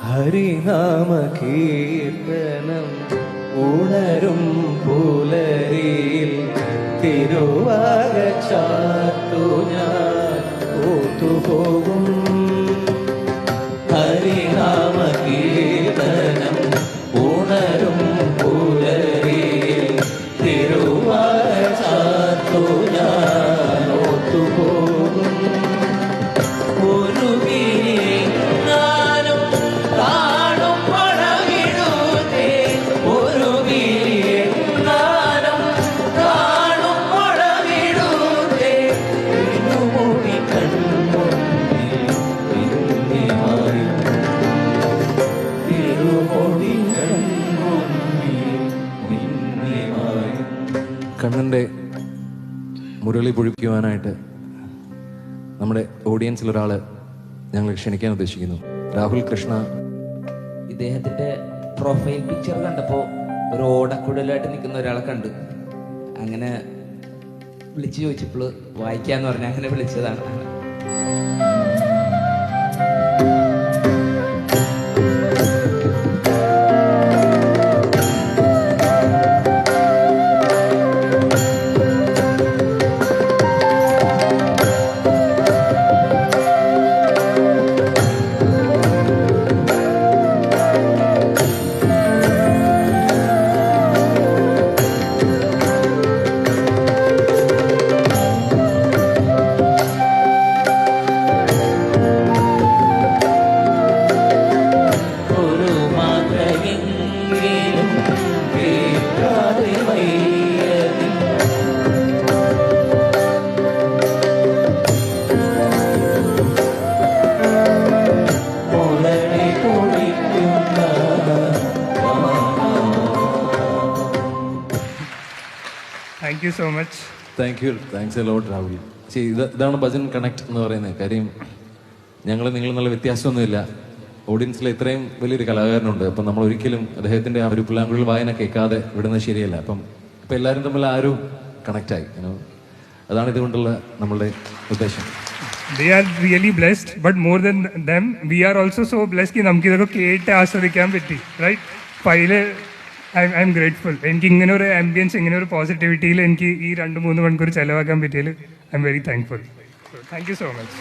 ഹരിനാമ കീർത്തനം ഉണരും പുലരിയിൽ തിരുവാക ചാർത്തു ഞാൻ ഓത്തുപോകും. ഹരിനാമ കീർത്തനം ഉണരും പുലരിയിൽ തിരുവാക ചാർത്തു ഞാൻ ഓത്തുപോകും. ഒരു വിരിയെങ്ങാനും കാണും പടവിടുതേ, ഒരു വിരിയെങ്ങാനും കാണും പടവിടുതേ, തിരുമുടി കൺമുന്നിൽ നിന്നെയായി, തിരുമുടി കൺമുന്നിൽ നിന്നെയായി. കണ്ണൻ്റെ മുരളി പൊഴിക്കുവാനായിട്ട് നമ്മുടെ ഓഡിയൻസിൽ ഒരാള് ഞങ്ങൾ ക്ഷണിക്കാൻ ഉദ്ദേശിക്കുന്നു. രാഹുൽ കൃഷ്ണ. ഇദ്ദേഹത്തിന്റെ പ്രൊഫൈൽ പിക്ചർ കണ്ടപ്പോൾ ഒരു ഓടക്കുഴലായിട്ട് നിൽക്കുന്ന ഒരാളെ കണ്ടു. അങ്ങനെ വിളിച്ചു ചോദിച്ചപ്പോൾ വായിക്കാന്ന് പറഞ്ഞ അങ്ങനെ വിളിച്ചതാണ്. Thank you so much. Thanks a lot Rahul. ഇതാണ് ഭജൻ കണക്ട് എന്ന് പറയുന്നത്. കാര്യം നിങ്ങൾ നല്ല വ്യത്യാസമൊന്നുമില്ല. ഓഡിയൻസിൽ ഇത്രയും വലിയൊരു കലാകാരനുണ്ട്. അപ്പം നമ്മൾ ഒരിക്കലും അദ്ദേഹത്തിന്റെ ആ ഒരു പുല്ലാങ്കുഴൽ വായന കേൾക്കാതെ വിടുന്നത് ശരിയല്ല. അപ്പം എല്ലാവരും തമ്മിൽ ആ ഒരു കണക്റ്റായി. അതാണ് ഇതുകൊണ്ടുള്ള നമ്മളുടെ ഉദ്ദേശം. They are really blessed, but more than them, we are also so blessed कि നമുക്ക് ഇതൊക്കെ കേട്ട് ആസ്വദിക്കാൻ പറ്റി, റൈറ്റ്? ഫൈല് ഐ എം ഗ്രേറ്റ്ഫുൾ. എനിക്ക് ഇങ്ങനെ ഒരു ആംബിയൻസ്, ഇങ്ങനെ ഒരു പോസിറ്റിവിറ്റിയിൽ എനിക്ക് ഈ 2-3 മണിക്കൂർ ചെലവാക്കാൻ പറ്റിയതിൽ I am very thankful. Thank you so much.